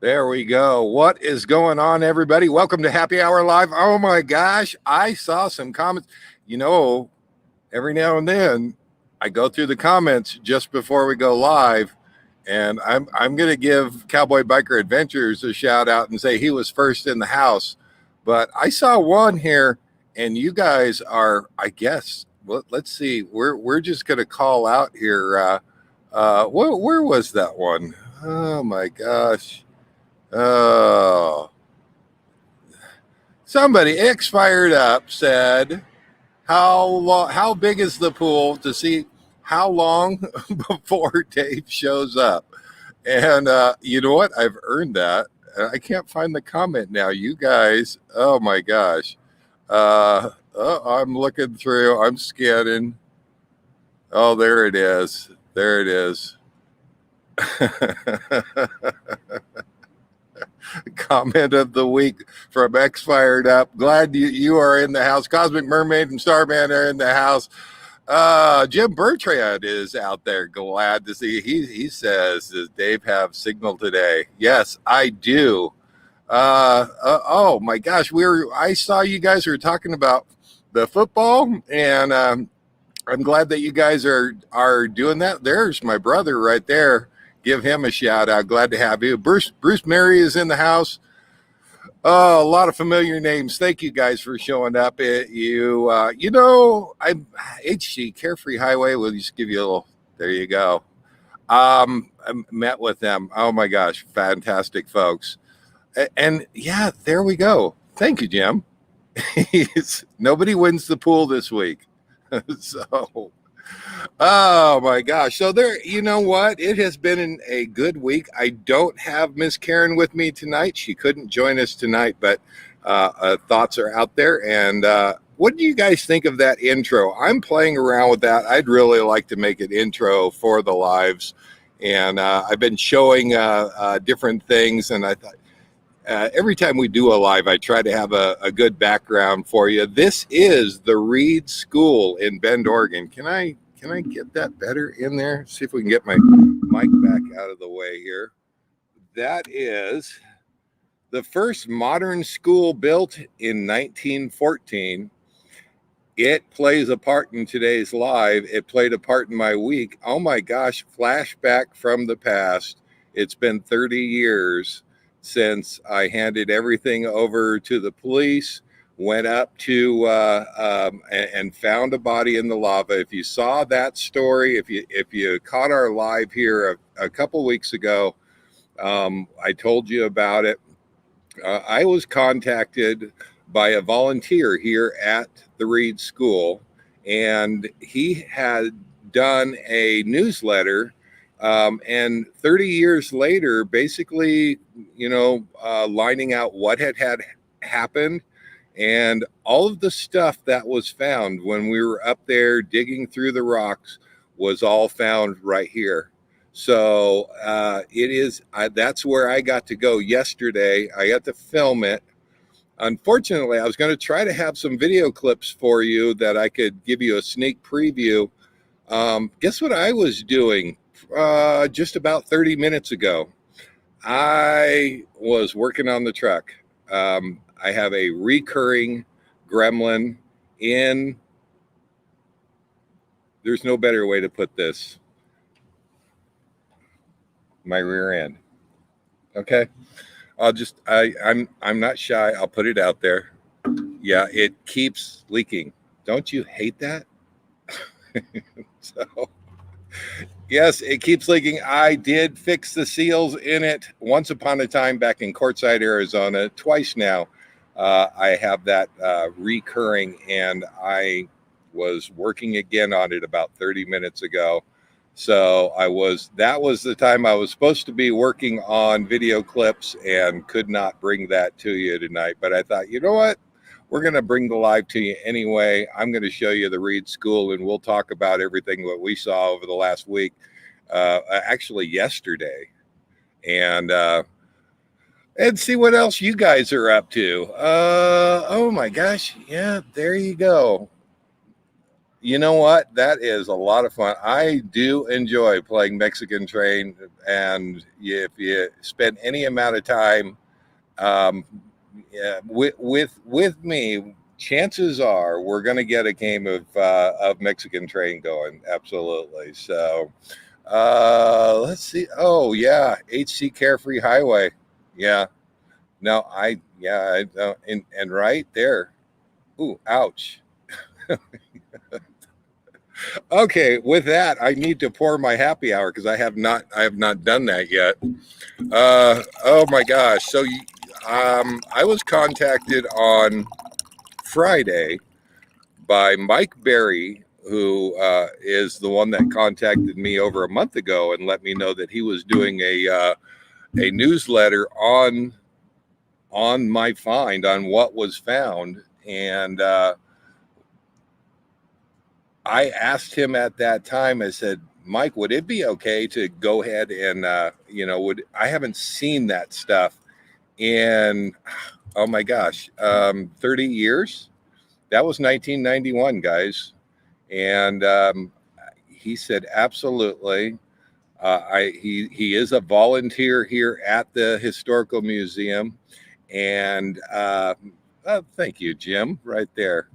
There we go. What is going on, everybody? Welcome to Happy Hour Live. Oh my gosh, I saw some comments. You know, every now and then I go through the comments just before we go live, and I'm going to give Cowboy Biker Adventures a shout out and say he was first in the house. But I saw one here, and you guys are, I guess. Well, let's see. We're just going to call out here. Where was that one? Oh my gosh. Oh, somebody X fired up said, how big is the pool to see how long before Dave shows up? And you know what? I've earned that. I can't find the comment now. You guys, oh my gosh. I'm looking through, I'm scanning. Oh, there it is. There it is. Comment of the week from X Fired Up. Glad you are in the house. Cosmic Mermaid and Starman are in the house. Jim Bertrand is out there. Glad to see. He says, does Dave have signal today? Yes, I do. Oh my gosh, I saw you guys were talking about the football, and I'm glad that you guys are doing that. There's my brother right there. Give him a shout out. Glad to have you. Bruce Mary is in the house. Oh, a lot of familiar names. Thank you guys for showing up. I'm HG Carefree Highway. We'll just give you a little. There you go. I met with them. Oh my gosh, fantastic folks. And yeah, there we go. Thank you, Jim. Nobody wins the pool this week. So. Oh my gosh. So there, you know what? It has been a good week. I don't have Miss Karen with me tonight. She couldn't join us tonight, but thoughts are out there. And what do you guys think of that intro? I'm playing around with that. I'd really like to make an intro for the lives. And I've been showing different things. And I thought every time we do a live, I try to have a good background for you. This is the Reed School in Bend, Oregon. Can I get that better in there? See if we can get my mic back out of the way here. That is the first modern school built in 1914. It plays a part in today's live. It played a part in my week. Oh my gosh, flashback from the past. It's been 30 years since I handed everything over to the police. Went up to and found a body in the lava. If you saw that story, if you caught our live here a couple weeks ago, I told you about it. I was contacted by a volunteer here at the Reed School, and he had done a newsletter. And 30 years later, basically, lining out what had happened. And all of the stuff that was found when we were up there digging through the rocks was all found right here. So that's where I got to go yesterday. I got to film it. Unfortunately, I was going to try to have some video clips for you that I could give you a sneak preview. Guess what I was doing just about 30 minutes ago? I was working on the truck. I have a recurring gremlin in, there's no better way to put this, my rear end. Okay. I'm not shy. I'll put it out there. Yeah, it keeps leaking. Don't you hate that? So Yes, it keeps leaking. I did fix the seals in it once upon a time back in Quartzsite, Arizona, twice now. I have that recurring, and I was working again on it about 30 minutes ago. So that was the time I was supposed to be working on video clips and could not bring that to you tonight. But I thought, you know what? We're going to bring the live to you anyway. I'm going to show you the Reed School, and we'll talk about everything that we saw over the last week, actually yesterday, and see what else you guys are up to. Oh my gosh, yeah, there you go. You know what? That is a lot of fun. I do enjoy playing Mexican Train, and if you spend any amount of time um, yeah, with me, chances are we're going to get a game of Mexican Train going. Absolutely. So let's see. Oh yeah, HC Carefree Highway. Yeah. No, and right there. Ooh, ouch. Okay, with that, I need to pour my happy hour because I have not done that yet. Oh my gosh. So I was contacted on Friday by Mike Berry, who is the one that contacted me over a month ago and let me know that he was doing a newsletter on my find, on what was found. And I asked him at that time, I said, Mike, would it be okay to go ahead and I haven't seen that stuff in, oh my gosh, 30 years. That was 1991, guys. And he said, absolutely. He is a volunteer here at the Historical Museum. And thank you, Jim, right there.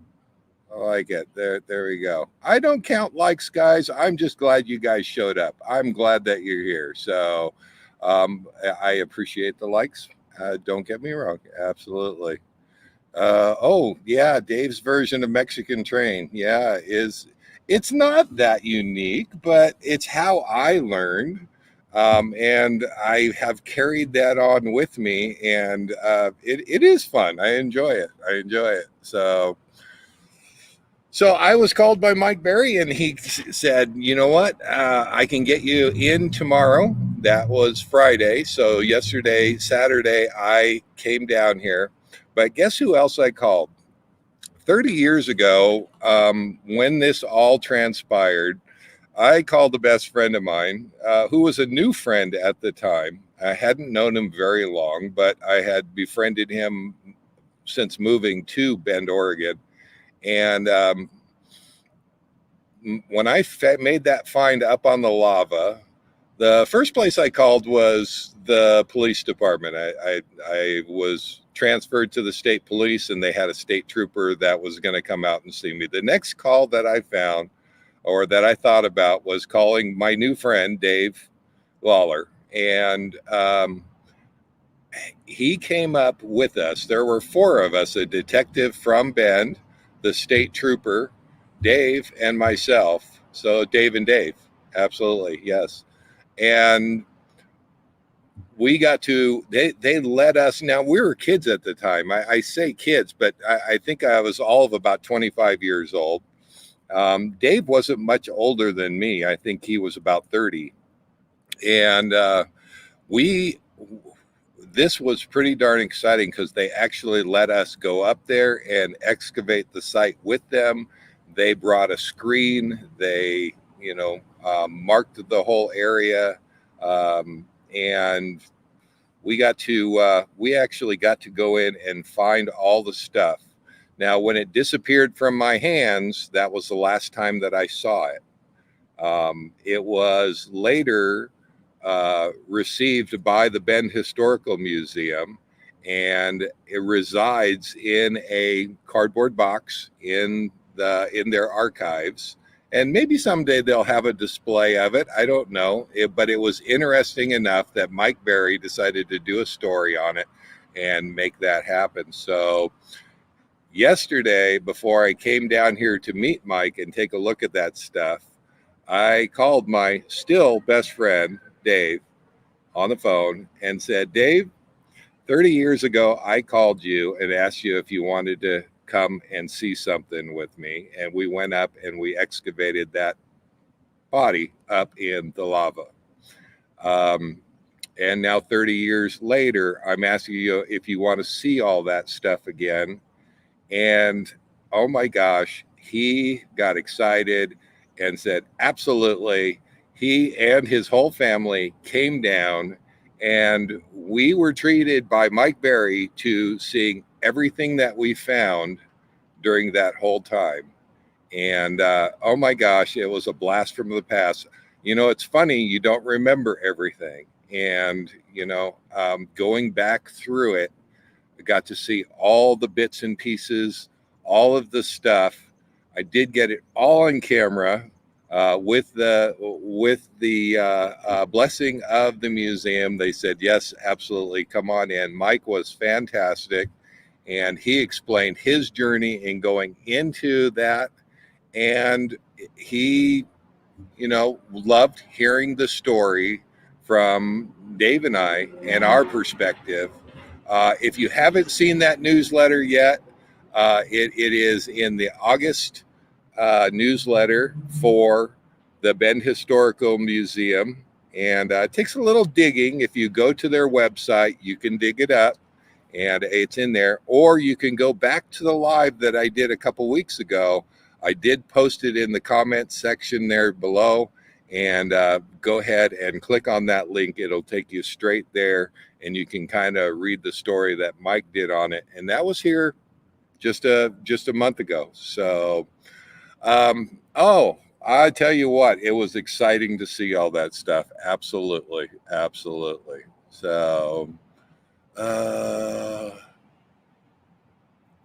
I like it. There we go. I don't count likes, guys. I'm just glad you guys showed up. I'm glad that you're here. So I appreciate the likes. Don't get me wrong. Absolutely. Oh yeah, Dave's version of Mexican Train. Yeah, it's not that unique, but it's how I learned, and I have carried that on with me, and it is fun. I enjoy it. I enjoy it. So I was called by Mike Berry, and he said, "You know what? I can get you in tomorrow." That was Friday. So yesterday, Saturday, I came down here. But guess who else I called? 30 years ago, when this all transpired, I called a best friend of mine, who was a new friend at the time. I hadn't known him very long, but I had befriended him since moving to Bend, Oregon. And when I made that find up on the lava, the first place I called was the police department. I was transferred to the state police, and they had a state trooper that was going to come out and see me. The next call that I found, or that I thought about, was calling my new friend, Dave Lawler. And he came up with us. There were four of us: a detective from Bend, the state trooper, Dave, and myself. So Dave and Dave. Absolutely. Yes. And we got to, they let us, now we were kids at the time. I say kids, but I think I was all of about 25 years old. Dave wasn't much older than me. I think he was about 30. And we, this was pretty darn exciting because they actually let us go up there and excavate the site with them. They brought a screen. They, marked the whole area. And we actually got to go in and find all the stuff. Now, when it disappeared from my hands, that was the last time that I saw it. It was later received by the Bend Historical Museum, and it resides in a cardboard box in their archives. And maybe someday they'll have a display of it. I don't know. But it was interesting enough that Mike Berry decided to do a story on it and make that happen. So yesterday, before I came down here to meet Mike and take a look at that stuff, I called my still best friend, Dave, on the phone and said, Dave, 30 years ago, I called you and asked you if you wanted to come and see something with me. And we went up and we excavated that body up in the lava. And now 30 years later, I'm asking you if you want to see all that stuff again. And oh my gosh, he got excited and said, absolutely. He and his whole family came down, and we were treated by Mike Berry to seeing everything that we found during that whole time. And oh my gosh, it was a blast from the past. You know, it's funny, you don't remember everything. And, going back through it, I got to see all the bits and pieces, all of the stuff. I did get it all on camera with the blessing of the museum. They said, yes, absolutely, come on in. Mike was fantastic, and he explained his journey in going into that. And he, loved hearing the story from Dave and I and our perspective. If you haven't seen that newsletter yet, it is in the August newsletter for the Bend Historical Museum. And it takes a little digging. If you go to their website, you can dig it up and it's in there. Or you can go back to the live that I did a couple weeks ago. I did post it in the comments section there below, and go ahead and click on that link. It'll take you straight there, and you can kind of read the story that Mike did on it. And that was here just a month ago. So, I tell you what, it was exciting to see all that stuff. Absolutely. Absolutely. So,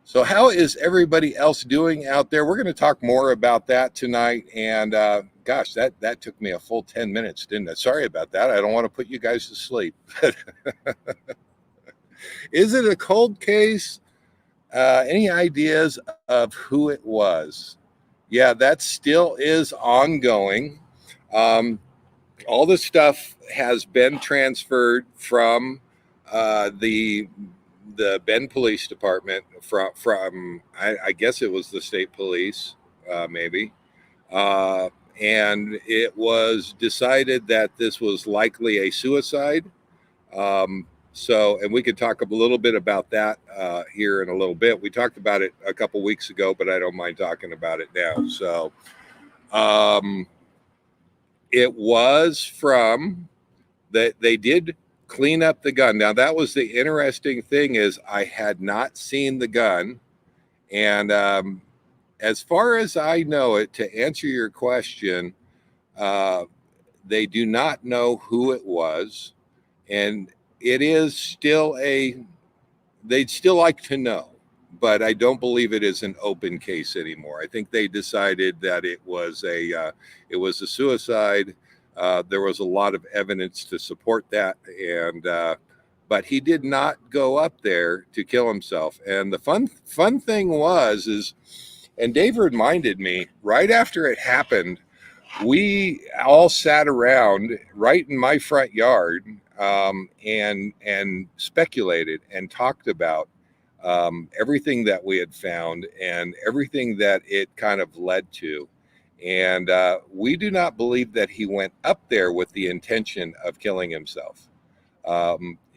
so how is everybody else doing out there? We're going to talk more about that tonight. And gosh, that took me a full 10 minutes, didn't it? Sorry about that. I don't want to put you guys to sleep. Is it a cold case? Any ideas of who it was? Yeah, that still is ongoing. All the stuff has been transferred from the Bend Police Department from I guess it was the state police, maybe. And it was decided that this was likely a suicide. And we could talk a little bit about that here in a little bit. We talked about it a couple weeks ago, but I don't mind talking about it now. So it was from that they did clean up the gun. Now, that was the interesting thing, is I had not seen the gun. And as far as I know it, to answer your question, they do not know who it was. And it is still they'd still like to know, but I don't believe it is an open case anymore. I think they decided that it was a suicide. There was a lot of evidence to support that, and but he did not go up there to kill himself. And the fun thing was, and Dave reminded me right after it happened, we all sat around right in my front yard and speculated and talked about everything that we had found and everything that it kind of led to. And we do not believe that he went up there with the intention of killing himself.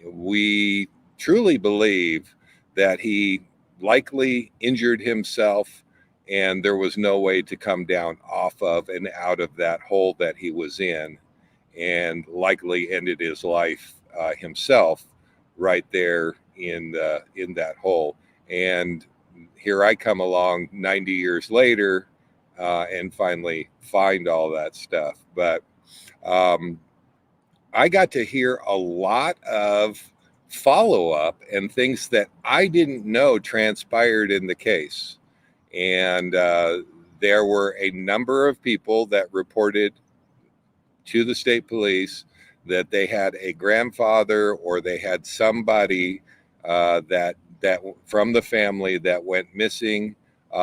We truly believe that he likely injured himself, and there was no way to come down off of and out of that hole that he was in, and likely ended his life himself right there in that hole. And here I come along 90 years later and finally find all that stuff. But I got to hear a lot of follow-up and things that I didn't know transpired in the case. And there were a number of people that reported to the state police that they had a grandfather or they had somebody that from the family that went missing.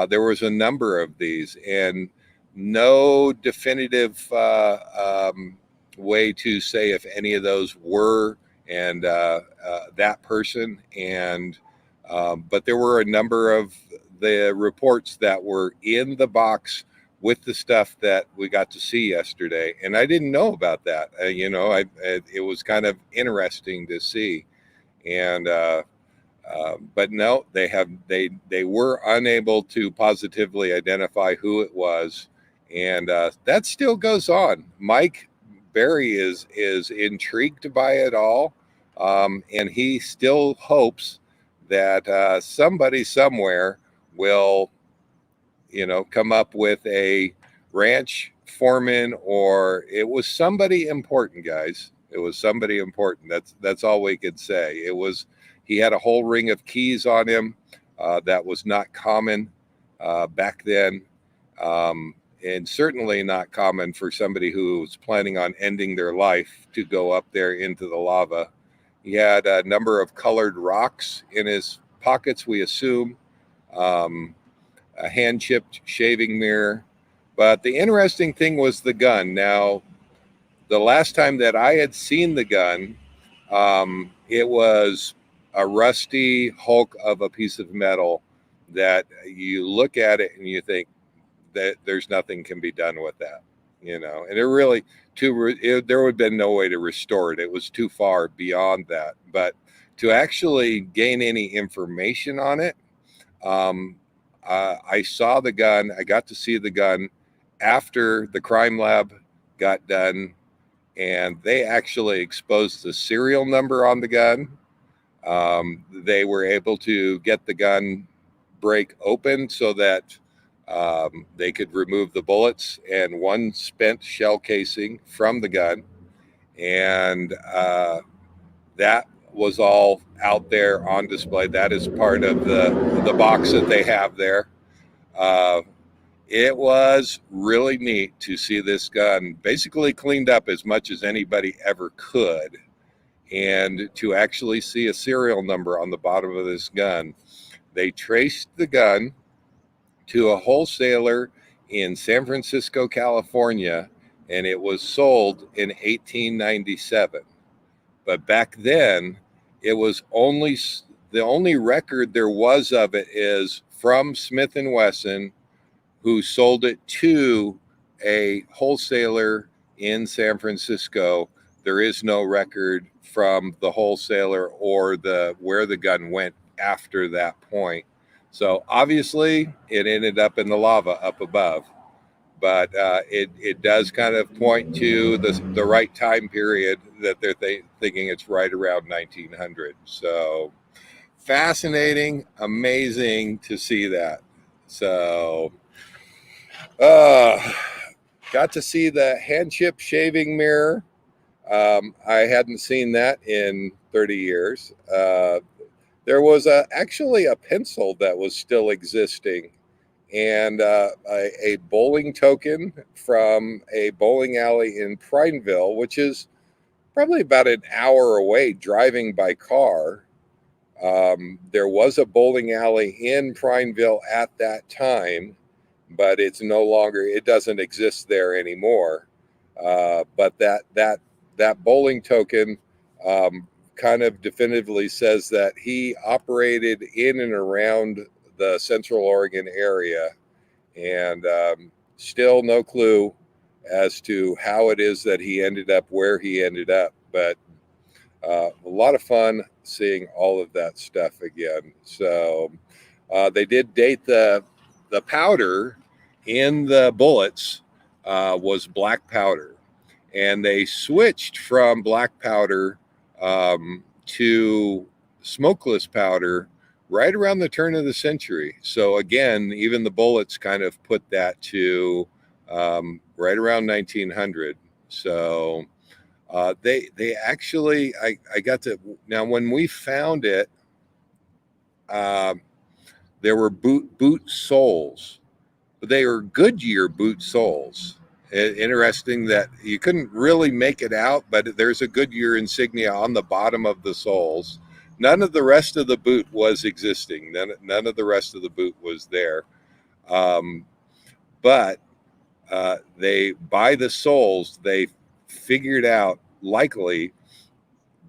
There was a number of these, and no definitive way to say if any of those were and that person. And but there were a number of the reports that were in the box with the stuff that we got to see yesterday, and I didn't know about that. It was kind of interesting to see, and but no, they were unable to positively identify who it was, and that still goes on. Mike Berry is intrigued by it all, and he still hopes that somebody somewhere will, come up with a ranch foreman, or it was somebody important, guys. It was somebody important. That's all we could say. He had a whole ring of keys on him. That was not common back then, and certainly not common for somebody who was planning on ending their life to go up there into the lava. He had a number of colored rocks in his pockets, we assume, a hand-chipped shaving mirror. But the interesting thing was the gun. Now, the last time that I had seen the gun, it was a rusty hulk of a piece of metal that you look at it and you think that there's nothing can be done with that, and it really, there would have been no way to restore it. It was too far beyond that. But to actually gain any information on it, I saw the gun. I got to see the gun after the crime lab got done, and they actually exposed the serial number on the gun. They were able to get the gun break open so that they could remove the bullets and one spent shell casing from the gun. And that was all out there on display. That is part of the box that they have there. It was really neat to see this gun basically cleaned up as much as anybody ever could, and to actually see a serial number on the bottom of this gun. They traced the gun to a wholesaler in San Francisco, California, and it was sold in 1897. But back then, it was the only record there was of it is from Smith & Wesson, who sold it to a wholesaler in San Francisco. There is no record from the wholesaler or where the gun went after that point. So obviously it ended up in the lava up above, but it does kind of point to the right time period that they're thinking it's right around 1900. So fascinating, amazing to see that. So got to see the hand chip shaving mirror. I hadn't seen that in 30 years. There was actually a pencil that was still existing, and a bowling token from a bowling alley in Prineville, which is probably about an hour away driving by car. There was a bowling alley in Prineville at that time, but it's no longer, it doesn't exist there anymore. But that bowling token kind of definitively says that he operated in and around the Central Oregon area, and still no clue as to how it is that he ended up where he ended up. But a lot of fun seeing all of that stuff again. So they did date the powder in the bullets was black powder, and they switched from black powder to smokeless powder right around the turn of the century. So again, even the bullets kind of put that to right around 1900. So they actually, I got to, now when we found it, there were boot soles, but they were Goodyear boot soles. Interesting that you couldn't really make it out, but there's a Goodyear insignia on the bottom of the soles. None of the rest of the boot was existing. None of the rest of the boot was there. But they, by the soles, they figured out likely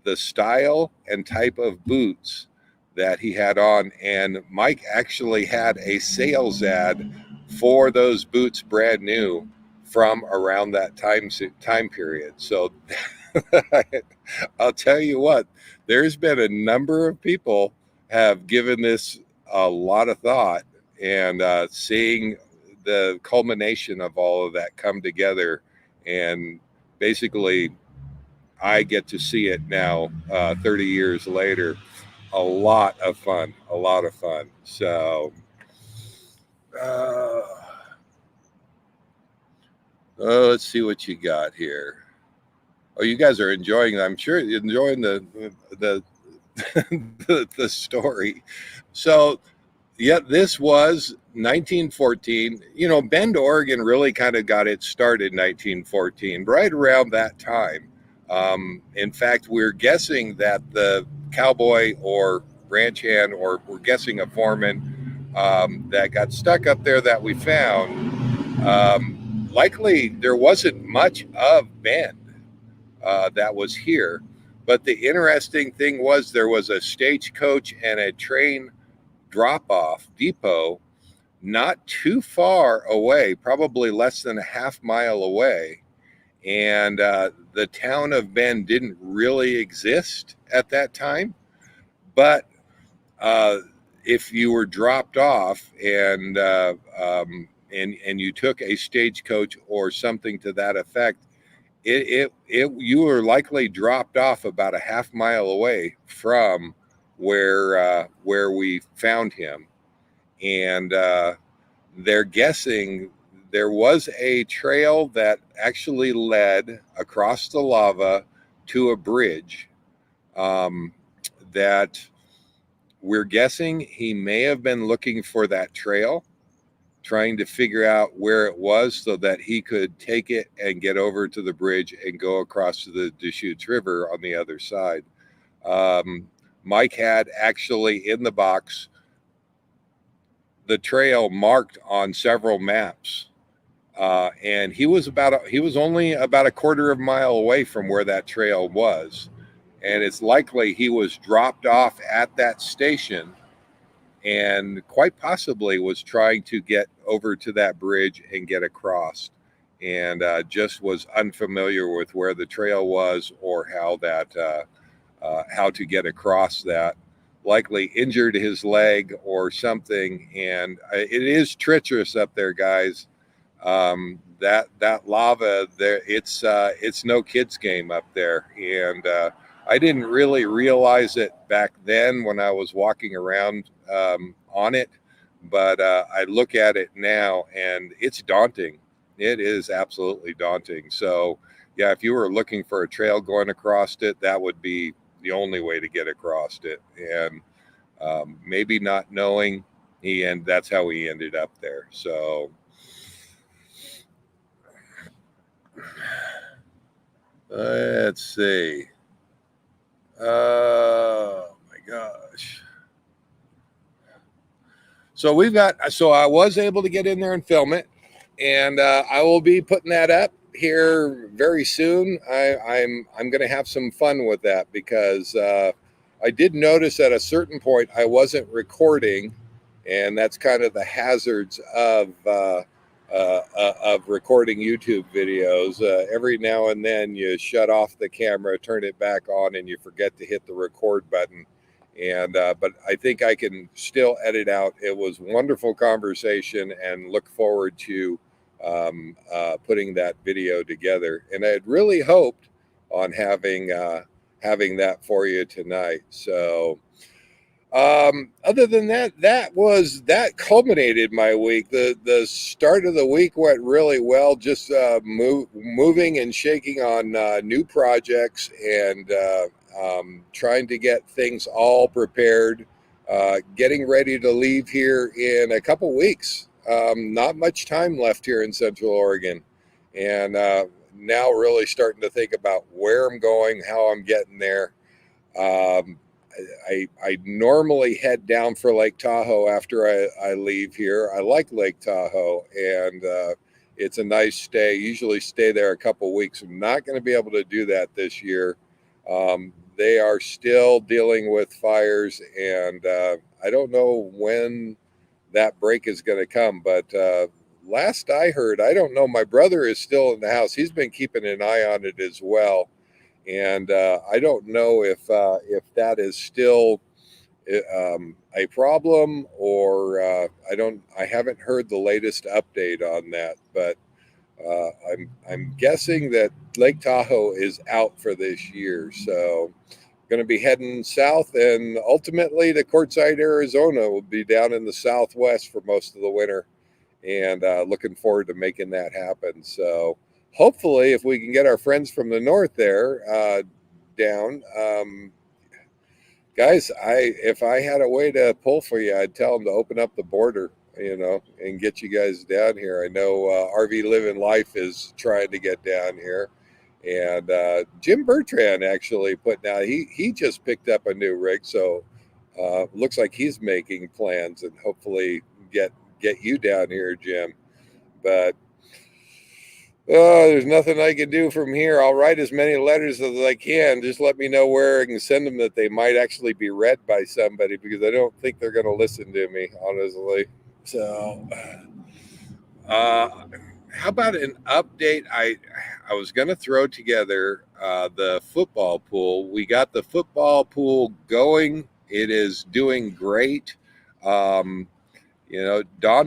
the style and type of boots that he had on. And Mike actually had a sales ad for those boots brand new from around that time period. So I'll tell you what, there's been a number of people have given this a lot of thought, and seeing the culmination of all of that come together, and basically I get to see it now, 30 years later. A lot of fun, a lot of fun. So, uh, let's see what you got here. Oh, you guys are enjoying. I'm sure you're enjoying the the story. So, yeah, this was 1914. You know, Bend, Oregon really kind of got it started in 1914, right around that time. In fact, we're guessing that the cowboy or ranch hand, or we're guessing a foreman that got stuck up there that we found, likely there wasn't much of Bend that was here. But the interesting thing was there was a stagecoach and a train drop-off depot not too far away, probably less than a half mile away. And the town of Bend didn't really exist at that time. But if you were dropped off and you took a stagecoach or something to that effect, you were likely dropped off about a half mile away from where we found him. And they're guessing there was a trail that actually led across the lava to a bridge, that we're guessing he may have been looking for that trail, trying to figure out where it was so that he could take it and get over to the bridge and go across to the Deschutes River on the other side. Mike had actually in the box the trail marked on several maps. And he was only about a quarter of a mile away from where that trail was. And it's likely he was dropped off at that station and quite possibly was trying to get over to that bridge and get across, and just was unfamiliar with where the trail was or how to get across that. Likely injured his leg or something, and it is treacherous up there, guys. That lava there, it's no kid's game up there, and I didn't really realize it back then when I was walking around on it, but I look at it now and it's daunting. It is absolutely daunting. So yeah, if you were looking for a trail going across it, that would be the only way to get across it. And maybe not knowing, that's how he ended up there. So let's see. Oh my gosh. So I was able to get in there and film it, and I will be putting that up here very soon. I'm going to have some fun with that because I did notice at a certain point I wasn't recording, and that's kind of the hazards of recording YouTube videos. Every now and then you shut off the camera, turn it back on, and you forget to hit the record button. And but I think I can still edit out. It was wonderful conversation, and look forward to putting that video together. And I had really hoped on having that for you tonight. So other than that, that culminated my week. The start of the week went really well, just moving and shaking on new projects, and trying to get things all prepared, getting ready to leave here in a couple weeks. Not much time left here in Central Oregon, and now really starting to think about where I'm going, how I'm getting there. I normally head down for Lake Tahoe after I leave here. I like Lake Tahoe, and it's a nice stay. Usually stay there a couple weeks. I'm not going to be able to do that this year. They are still dealing with fires, and I don't know when that break is going to come. But last I heard, I don't know. My brother is still in the house. He's been keeping an eye on it as well, and I don't know if that is still a problem, or I haven't heard the latest update on that, but I'm guessing that Lake Tahoe is out for this year. So going to be heading south, and ultimately to Quartzsite, Arizona. Will be down in the Southwest for most of the winter, and looking forward to making that happen. So hopefully, if we can get our friends from the north there down, guys, if I had a way to pull for you, I'd tell them to open up the border, and get you guys down here. I know RV Living Life is trying to get down here, and Jim Bertrand actually putting out. He just picked up a new rig, so looks like he's making plans, and hopefully get you down here, Jim. But there's nothing I can do from here. I'll write as many letters as I can. Just let me know where I can send them, that they might actually be read by somebody, because I don't think they're going to listen to me, honestly. So, how about an update? I was going to throw together the football pool. We got the football pool going. It is doing great. Dawn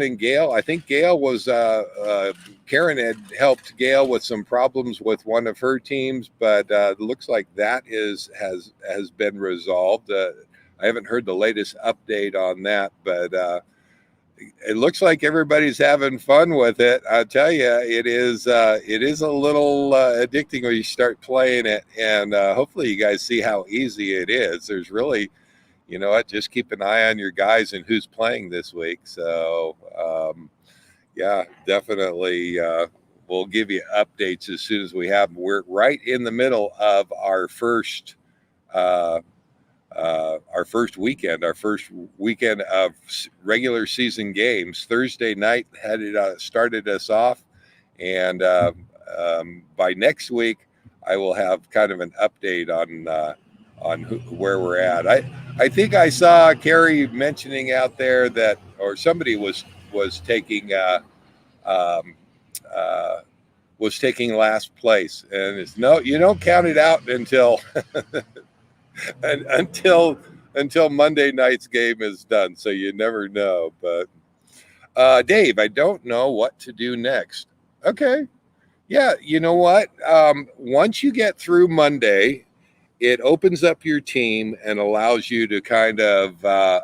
and Gail, I think Gail was, Karen had helped Gail with some problems with one of her teams, but it looks like that has been resolved. I haven't heard the latest update on that, but it looks like everybody's having fun with it. I tell you, it is a little addicting when you start playing it, and hopefully you guys see how easy it is. There's really, just keep an eye on your guys and who's playing this week. So, yeah, definitely. We'll give you updates as soon as we have them. We're right in the middle of our first weekend of regular season games. Thursday night started us off, and by next week I will have kind of an update on where we're at. I think I saw Carrie mentioning out there that, or somebody was taking was taking last place, and it's no, you don't count it out until until Monday night's game is done. So you never know. But Dave, I don't know what to do next. Okay. Yeah, you know what? Once you get through Monday, it opens up your team and allows you to kind of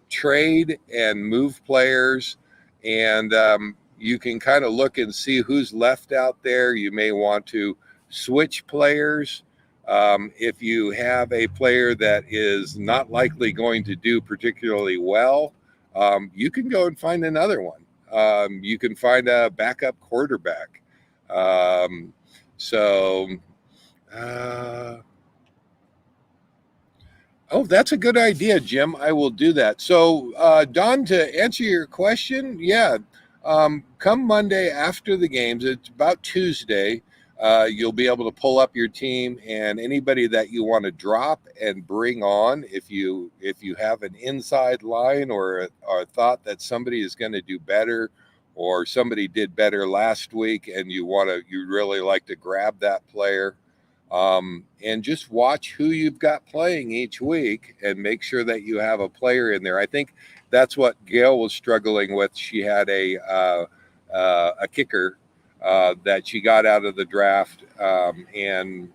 trade and move players, and you can kind of look and see who's left out there. You may want to switch players. If you have a player that is not likely going to do particularly well, you can go and find another one. You can find a backup quarterback. Oh, that's a good idea, Jim. I will do that. So, Don, to answer your question, yeah, come Monday after the games, it's about Tuesday, you'll be able to pull up your team, and anybody that you want to drop and bring on, if you have an inside line or thought that somebody is going to do better, or somebody did better last week and you really like to grab that player. And just watch who you've got playing each week and make sure that you have a player in there. I think that's what Gail was struggling with. She had a kicker that she got out of the draft, and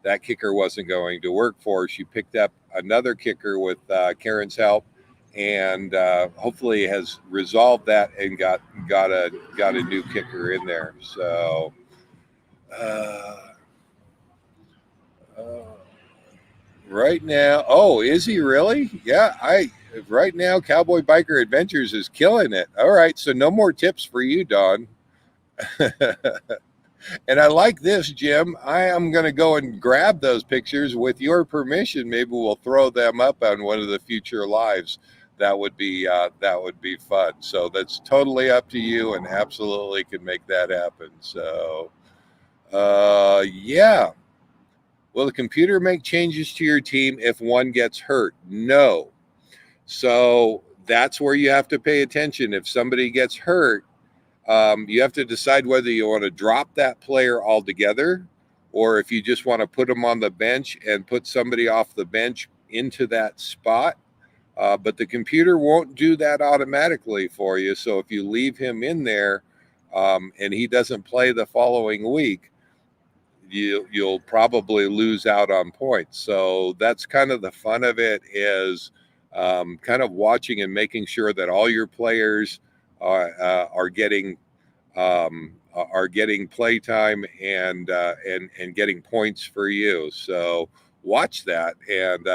that kicker wasn't going to work for her. She picked up another kicker with Karen's help, and hopefully has resolved that and got a new kicker in there. So. Right now, oh, is he really? Yeah, right now Cowboy Biker Adventures is killing it. All right, so no more tips for you, Don. And I like this, Jim. I am going to go and grab those pictures with your permission. Maybe we'll throw them up on one of the future lives. that would be fun. So that's totally up to you, and absolutely can make that happen. So yeah. Will the computer make changes to your team if one gets hurt? No. So that's where you have to pay attention. If somebody gets hurt, you have to decide whether you want to drop that player altogether, or if you just want to put them on the bench and put somebody off the bench into that spot. But the computer won't do that automatically for you. So if you leave him in there and he doesn't play the following week, you'll probably lose out on points. So that's kind of the fun of it, is kind of watching and making sure that all your players are getting play time and getting points for you. So watch that, and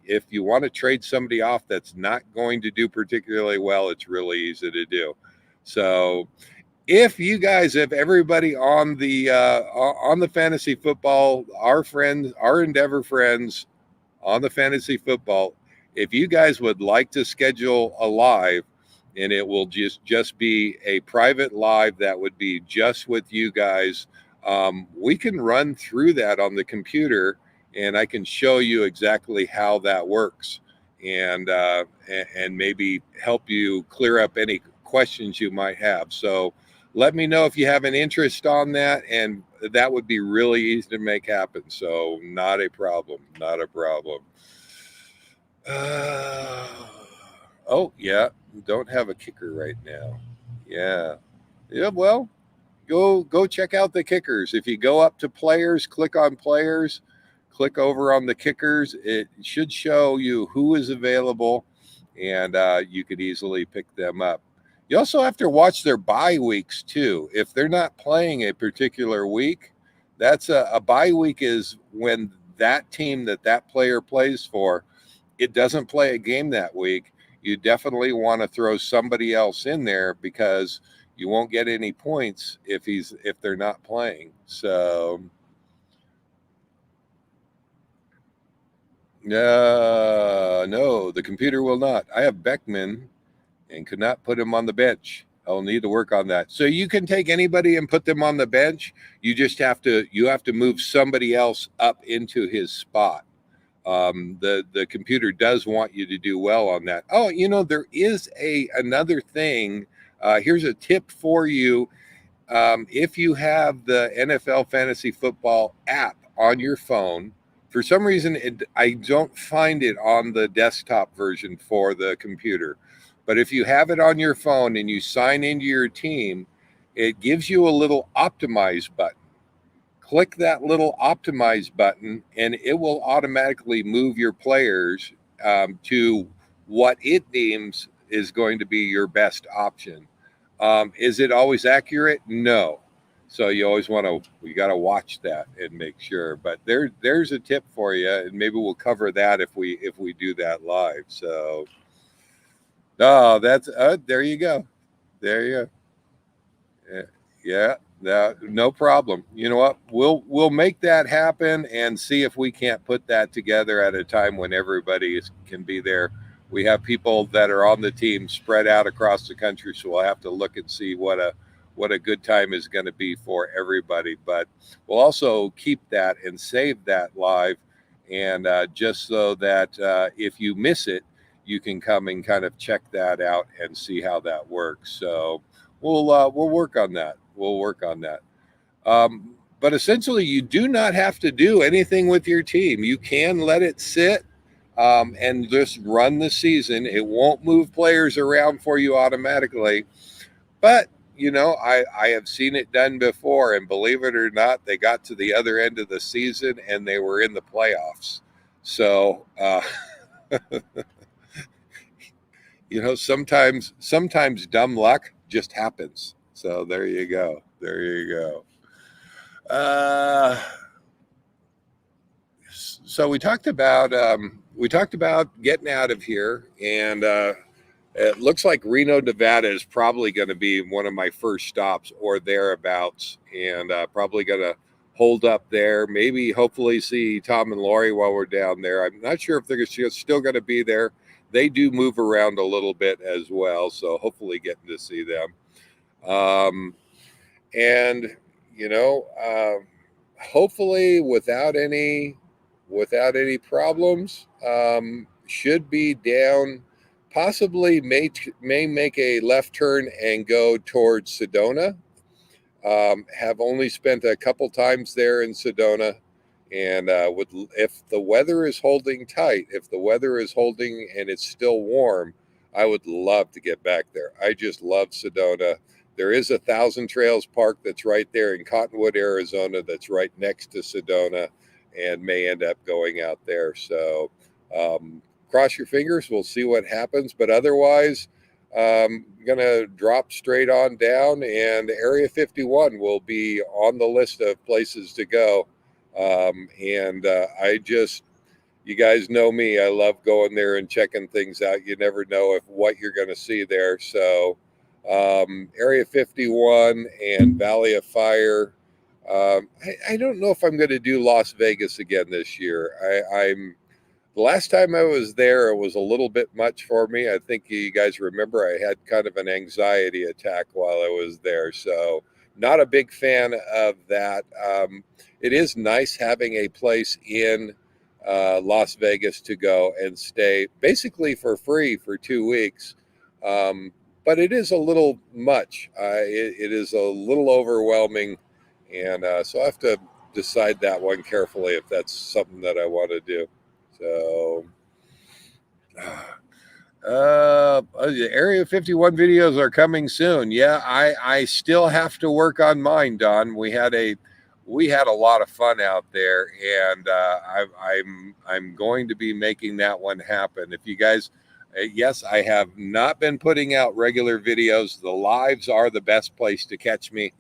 if you want to trade somebody off that's not going to do particularly well, it's really easy to do. So if you guys, if everybody on the fantasy football, our friends, our Endeavor friends on the fantasy football, if you guys would like to schedule a live, and it will just be a private live that would be just with you guys, we can run through that on the computer, and I can show you exactly how that works, and maybe help you clear up any questions you might have. So let me know if you have an interest on that, and that would be really easy to make happen. So not a problem, not a problem. Oh yeah, don't have a kicker right now. Yeah, yeah. Well, go check out the kickers. If you go up to players, click on players, click over on the kickers. It should show you who is available, and you could easily pick them up. You also have to watch their bye weeks too. If they're not playing a particular week, that's a bye week is when that team that player plays for, it doesn't play a game that week. You definitely want to throw somebody else in there, because you won't get any points if they're not playing. So no, the computer will not. I have Beckman and could not put him on the bench. I'll need to work on that. So you can take anybody and put them on the bench. You just have to move somebody else up into his spot. The computer does want you to do well on that. Oh, there is another thing. Here's a tip for you. If you have the NFL Fantasy Football app on your phone, for some reason I don't find it on the desktop version for the computer. But if you have it on your phone and you sign into your team, it gives you a little optimize button. Click that little optimize button, and it will automatically move your players to what it deems is going to be your best option. Is it always accurate? No. So you got to watch that and make sure. But there's a tip for you, and maybe we'll cover that if we do that live. So, that's there you go. There you go. Yeah, no problem. You know what? We'll make that happen and see if we can't put that together at a time when everybody can be there. We have people that are on the team spread out across the country, so we'll have to look and see what a good time is going to be for everybody. But we'll also keep that and save that live, and just so that if you miss it, you can come and kind of check that out and see how that works. So we'll work on that. We'll work on that. But essentially, you do not have to do anything with your team. You can let it sit and just run the season. It won't move players around for you automatically. But, I have seen it done before. And believe it or not, they got to the other end of the season and they were in the playoffs. So, sometimes dumb luck just happens. So there you go. There you go. So we talked about getting out of here, and it looks like Reno, Nevada is probably going to be one of my first stops or thereabouts, and probably going to hold up there. Maybe hopefully see Tom and Lori while we're down there. I'm not sure if they're still going to be there. They do move around a little bit as well, so hopefully getting to see them. And you know, hopefully without any problems, should be down. Possibly may make a left turn and go towards Sedona. Have only spent a couple times there in Sedona, and if the weather is holding tight, if the weather is holding and it's still warm, I would love to get back there. I just love Sedona. There is a Thousand Trails Park that's right there in Cottonwood, Arizona, that's right next to Sedona, and may end up going out there. So cross your fingers. We'll see what happens. But otherwise, gonna drop straight on down, and Area 51 will be on the list of places to go. You guys know me. I love going there and checking things out. You never know what you're going to see there. So, Area 51 and Valley of Fire. I don't know if I'm going to do Las Vegas again this year. The last time I was there, it was a little bit much for me. I think you guys remember I had kind of an anxiety attack while I was there. So not a big fan of that. It is nice having a place in Las Vegas to go and stay basically for free for 2 weeks. But it is a little much. It is a little overwhelming. And so I have to decide that one carefully if that's something that I want to do. So, Area 51 videos are coming soon. Yeah, I still have to work on mine, Don. We had a lot of fun out there, and I'm going to be making that one happen. If you guys, yes, I have not been putting out regular videos. The lives are the best place to catch me.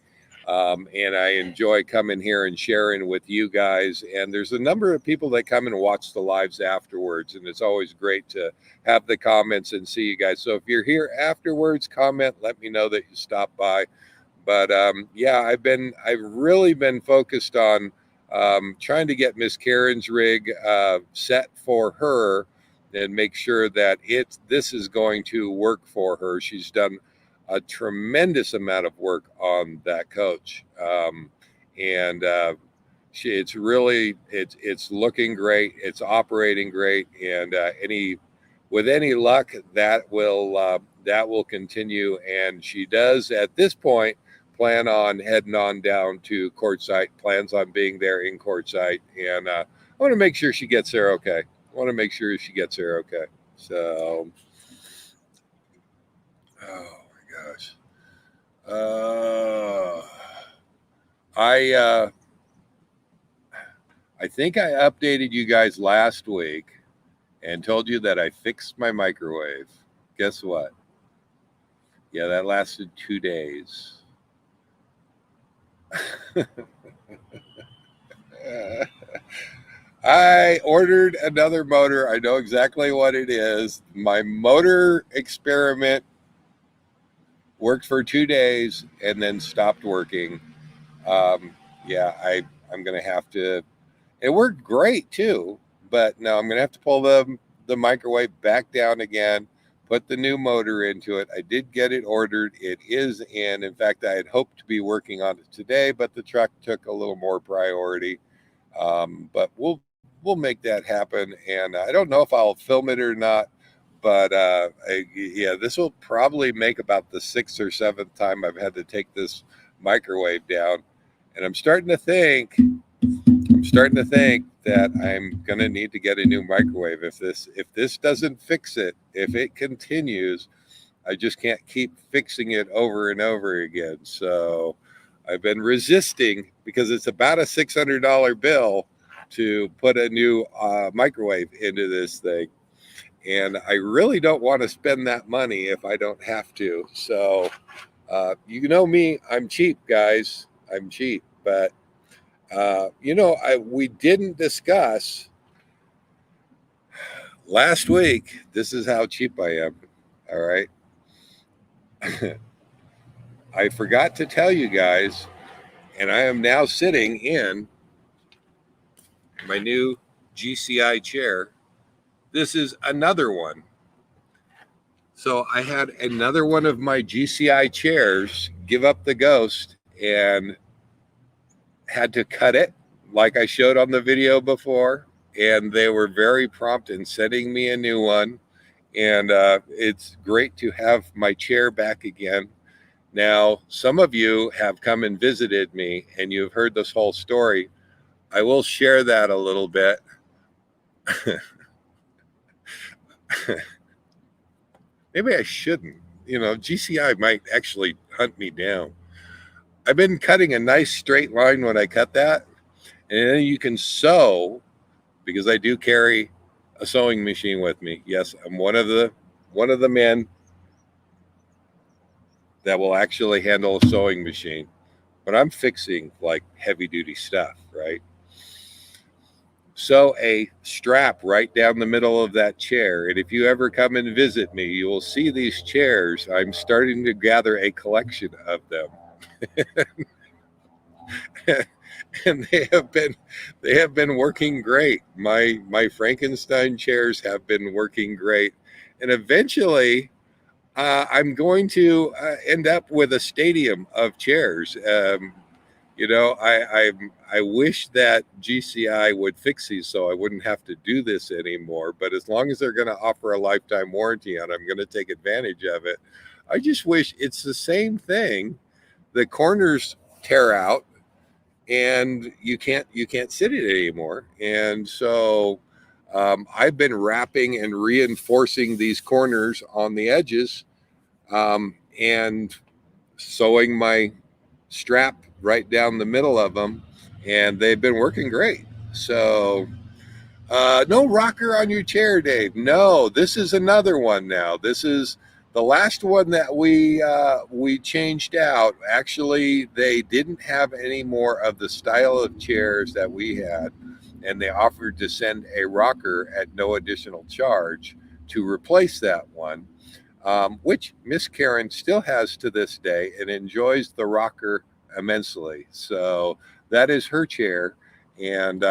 And I enjoy coming here and sharing with you guys. And there's a number of people that come and watch the lives afterwards. And it's always great to have the comments and see you guys. So if you're here afterwards, comment, let me know that you stopped by. But yeah, I've really been focused on trying to get Miss Karen's rig set for her and make sure that this is going to work for her. She's done a tremendous amount of work on that coach, and it's looking great. It's operating great, and with any luck, that will continue. And she does at this point plan on heading on down to Quartzsite. Plans on being there in Quartzsite, and I want to make sure she gets there okay. So. Oh my gosh. I think I updated you guys last week and told you that I fixed my microwave. Guess what? Yeah, that lasted 2 days. I ordered another motor. I know exactly what it is. My motor experiment worked for 2 days and then stopped working. Yeah, I'm going to have to. It worked great too, but no, I'm going to have to pull the microwave back down again, put the new motor into it. I did get it ordered. It is in. In fact, I had hoped to be working on it today, but the truck took a little more priority. But we'll make that happen. And I don't know if I'll film it or not. But yeah, this will probably make about the 6th or 7th time I've had to take this microwave down. And I'm starting to think that I'm going to need to get a new microwave. If this doesn't fix it, if it continues, I just can't keep fixing it over and over again. So I've been resisting because it's about a $600 bill to put a new microwave into this thing. And I really don't want to spend that money if I don't have to. So, you know me, I'm cheap, guys. I'm cheap. But, we didn't discuss last week. This is how cheap I am. All right. I forgot to tell you guys And I am now sitting in my new GCI chair. This is another one. So I had another one of my GCI chairs give up the ghost and had to cut it like I showed on the video before. And they were very prompt in sending me a new one. And it's great to have my chair back again. Now, some of you have come and visited me and you've heard this whole story. I will share that a little bit. Maybe I shouldn't. You know, GCI might actually hunt me down. I've been cutting a nice straight line when I cut that. And then you can sew, because I do carry a sewing machine with me. Yes, I'm one of the men that will actually handle a sewing machine. But I'm fixing like heavy duty stuff, right? Sew a strap right down the middle of that chair. And if you ever come and visit me, you will see these chairs. I'm starting to gather a collection of them. And they have been working great. My Frankenstein chairs have been working great. And eventually I'm going to end up with a stadium of chairs. You know, I wish that GCI would fix these so I wouldn't have to do this anymore. But as long as they're going to offer a lifetime warranty on it, I'm going to take advantage of it. I just wish it's the same thing. The corners tear out and you can't sit it anymore. And so I've been wrapping and reinforcing these corners on the edges and sewing my strap right down the middle of them, and they've been working great. So no rocker on your chair, Dave. No, this is another one now. This is the last one that we changed out. Actually, they didn't have any more of the style of chairs that we had, and they offered to send a rocker at no additional charge to replace that one, which Miss Karen still has to this day and enjoys the rocker immensely. So that is her chair, and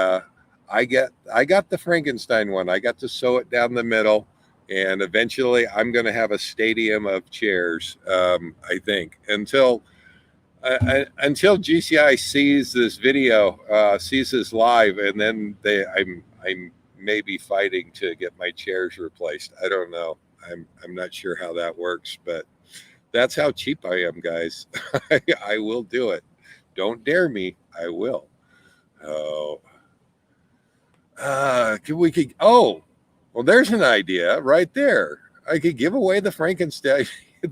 I got the Frankenstein one. I got to sew it down the middle, and eventually I'm going to have a stadium of chairs. I think until GCI sees this video, sees this live, and then I'm maybe fighting to get my chairs replaced. I don't know. I'm not sure how that works, but that's how cheap I am, guys. I will do it. Don't dare me. I will. Oh, well, there's an idea right there. I could give away the Frankenstein.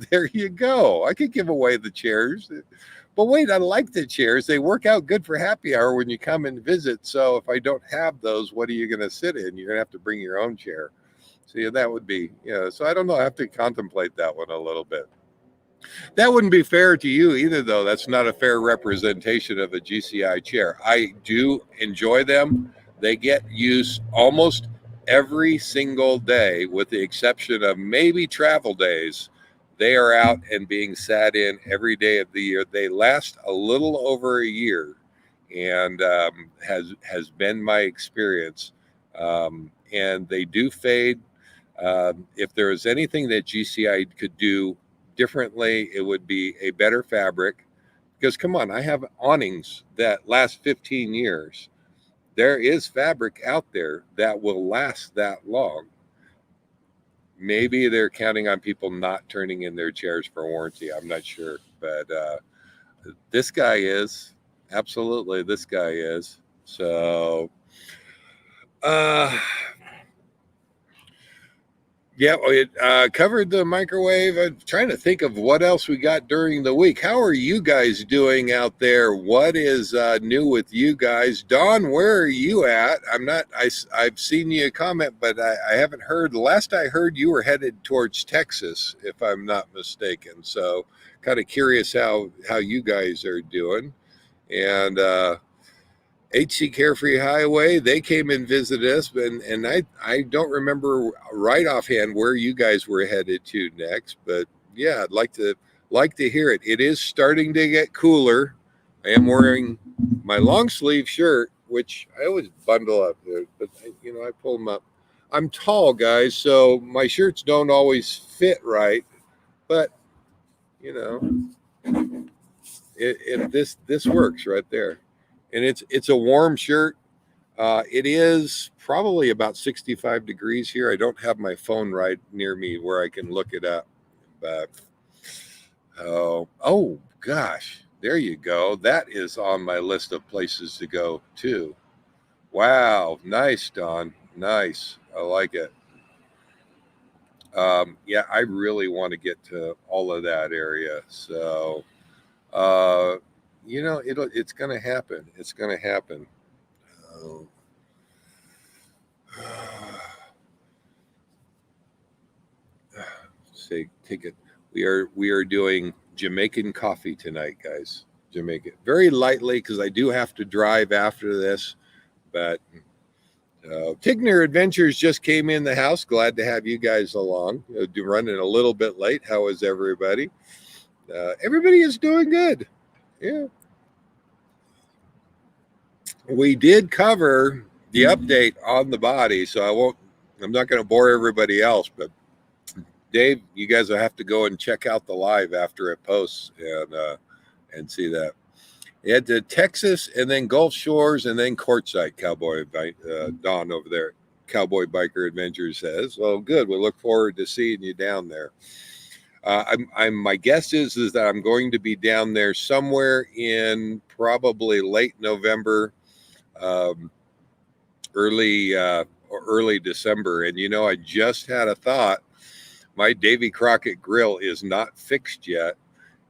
There you go. I could give away the chairs. But wait, I like the chairs. They work out good for happy hour when you come and visit. So if I don't have those, what are you going to sit in? You're going to have to bring your own chair. So yeah, that would be, so I don't know. I have to contemplate that one a little bit. That wouldn't be fair to you either, though. That's not a fair representation of a GCI chair. I do enjoy them. They get used almost every single day, with the exception of maybe travel days. They are out and being sat in every day of the year. They last a little over a year, and has been my experience. And they do fade. If there is anything that GCI could do differently, it would be a better fabric. Because come on, I have awnings that last 15 years. There is fabric out there that will last that long. Maybe they're counting on people not turning in their chairs for warranty. I'm not sure, but this guy is. Absolutely, this guy is. So yeah, it covered the microwave. I'm trying to think of what else we got during the week. How are you guys doing out there? What is new with you guys? Dawn, where are you at? I've seen you comment, but I haven't heard. The last I heard, you were headed towards Texas, if I'm not mistaken. So kind of curious how you guys are doing. And HC Carefree Highway, they came and visited us, and I don't remember right offhand where you guys were headed to next, but yeah, I'd like to hear it. It is starting to get cooler. I am wearing my long sleeve shirt, which I always bundle up there, but I pull them up. I'm tall, guys, so my shirts don't always fit right, but you know, this works right there, and it's a warm shirt. It is probably about 65 degrees here. I don't have my phone right near me where I can look it up, but oh gosh, there you go. That is on my list of places to go too. Wow, nice, Don. Nice. I like it. Yeah, I really want to get to all of that area. So, uh, it's going to happen. It's going to happen. Uh, Say, take it. We are doing Jamaican coffee tonight, guys. Jamaican, very lightly because I do have to drive after this. But Tigner Adventures just came in the house. Glad to have you guys along. Running a little bit late. How is everybody? Everybody is doing good. Yeah. We did cover the update on the body, so I'm not going to bore everybody else, but Dave, you guys will have to go and check out the live after it posts and see that. You had to Texas and then Gulf Shores and then Courtside Cowboy Don over there. Cowboy Biker Adventures says, "Well, good. We look forward to seeing you down there." My guess is that I'm going to be down there somewhere in probably late November, early December. And I just had a thought. My Davy Crockett grill is not fixed yet,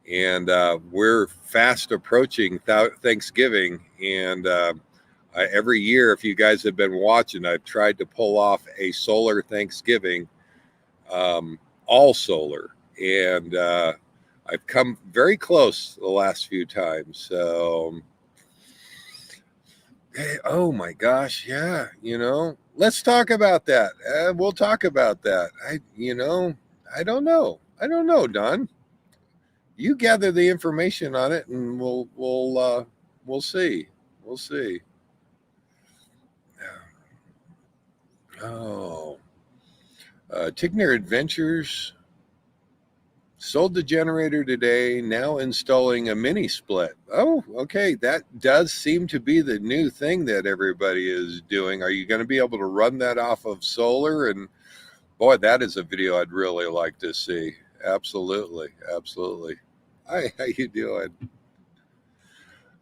and we're fast approaching Thanksgiving. And every year, if you guys have been watching, I've tried to pull off a solar Thanksgiving, all solar, and I've come very close the last few times. So, hey, oh my gosh, yeah, let's talk about that. We'll talk about that. I don't know. I don't know, Don. You gather the information on it, and we'll see. We'll see. Oh, Tigner Adventures sold the generator today. Now installing a mini split. Oh, okay. That does seem to be the new thing that everybody is doing. Are you going to be able to run that off of solar? And boy, that is a video I'd really like to see. Absolutely, absolutely. Hi, how you doing?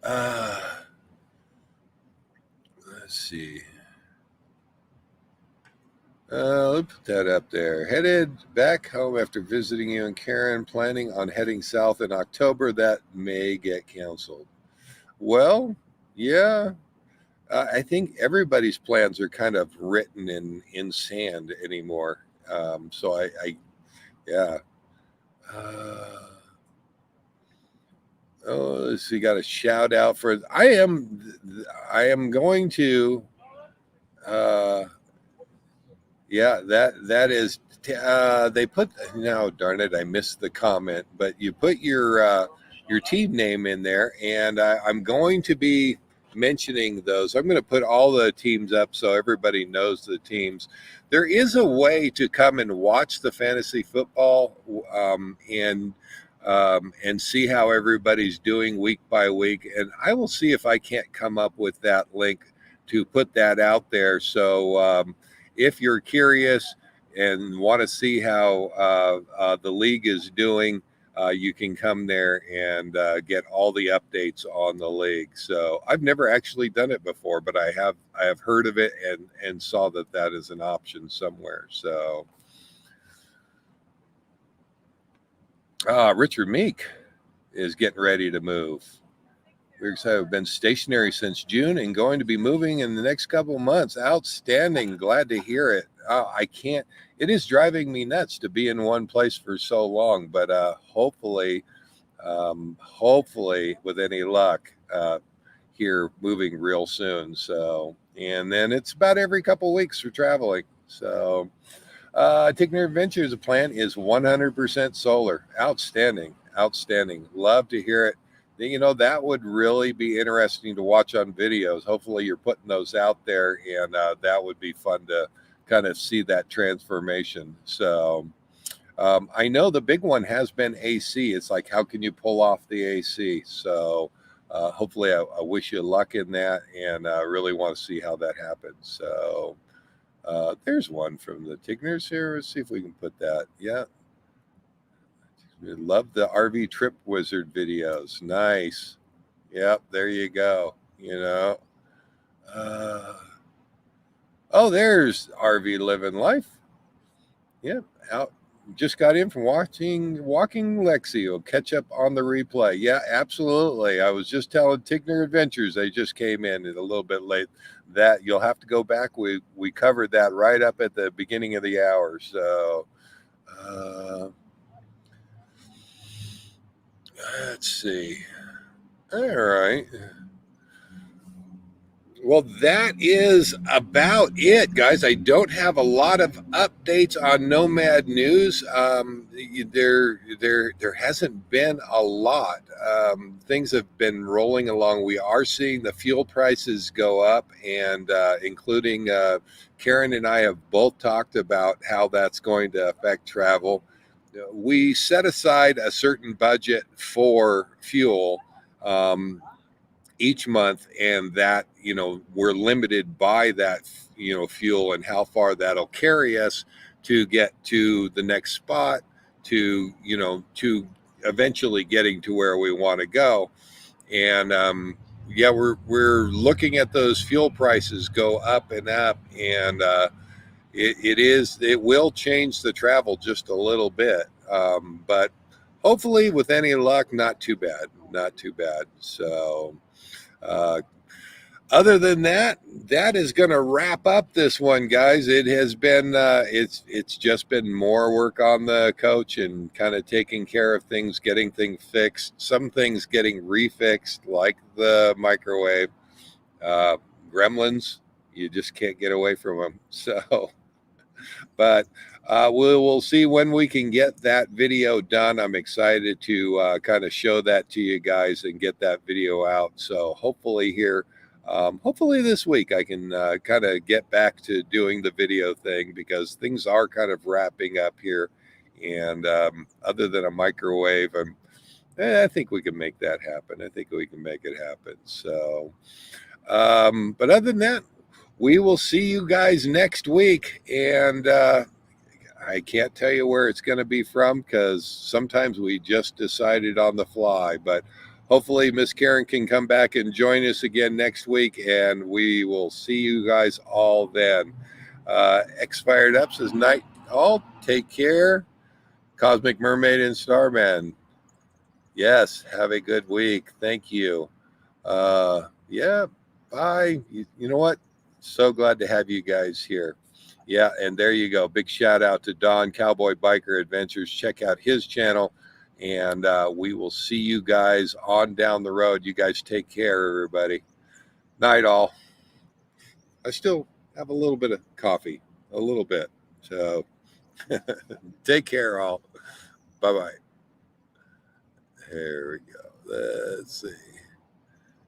Uh, let's see. Let's put that up there. Headed back home after visiting you and Karen, planning on heading south in October. That may get canceled. Well, yeah. I think everybody's plans are kind of written in sand anymore. So yeah. Uh, oh, let's see. Got a shout out for. I am going to. Uh, Yeah, that is. They put no, darn it, I missed the comment. But you put your team name in there, and I'm going to be mentioning those. I'm going to put all the teams up so everybody knows the teams. There is a way to come and watch the fantasy football, and see how everybody's doing week by week. And I will see if I can't come up with that link to put that out there. So. If you're curious and want to see how the league is doing, you can come there and get all the updates on the league. So I've never actually done it before, but I have heard of it and saw that is an option somewhere. So Richard Meek is getting ready to move. We're excited. We've been stationary since June and going to be moving in the next couple of months. Outstanding. Glad to hear it. I can't. It is driving me nuts to be in one place for so long, but hopefully, with any luck, here moving real soon. So, and then it's about every couple of weeks for traveling. So, Tigner Adventures, the plan is 100% solar. Outstanding. Outstanding. Love to hear it. You know, that would really be interesting to watch on videos. Hopefully you're putting those out there, and that would be fun to kind of see that transformation. So I know the big one has been AC. It's like, how can you pull off the AC? So hopefully I wish you luck in that, and really want to see how that happens. So there's one from the Tigners here. Let's see if we can put that. Yeah. Love the RV Trip Wizard videos. Nice. Yep, there you go. You know. Uh, oh, there's RV Living Life. Yep, out. Just got in from walking Lexi. Will catch up on the replay. Yeah, absolutely. I was just telling Tigner Adventures. They just came in a little bit late. That you'll have to go back. We covered that right up at the beginning of the hour. So let's see. All right. Well, that is about it, guys. I don't have a lot of updates on Nomad News. There hasn't been a lot. Things have been rolling along. We are seeing the fuel prices go up, and including Karen and I have both talked about how that's going to affect travel. We set aside a certain budget for fuel. Each month, and that, you know, we're limited by that, you know, fuel and how far that'll carry us to get to the next spot, to, you know, to eventually getting to where we want to go. And yeah, we're looking at those fuel prices go up and up, and it will change the travel just a little bit, but hopefully with any luck, not too bad. So uh, other than that, that is going to wrap up this one, guys. It has been it's just been more work on the coach and kind of taking care of things, getting things fixed, some things getting refixed, like the microwave. Gremlins, you just can't get away from them. So but we'll see when we can get that video done. I'm excited to kind of show that to you guys and get that video out. So hopefully here, hopefully this week I can kind of get back to doing the video thing, because things are kind of wrapping up here. And other than a microwave, I think we can make that happen. I think we can make it happen. So, but other than that, we will see you guys next week. And I can't tell you where it's going to be from, because sometimes we just decided on the fly. But hopefully Miss Karen can come back and join us again next week, and we will see you guys all then. X Fired Up says, night all, take care. Cosmic Mermaid and Starman, yes, have a good week. Thank you. Yeah, bye. You know what? So glad to have you guys here. Yeah, and there you go. Big shout out to Don, Cowboy Biker Adventures. Check out his channel, and we will see you guys on down the road. You guys take care, everybody. Night all. I still have a little bit of coffee, a little bit. So take care, all. Bye-bye. There we go. Let's see.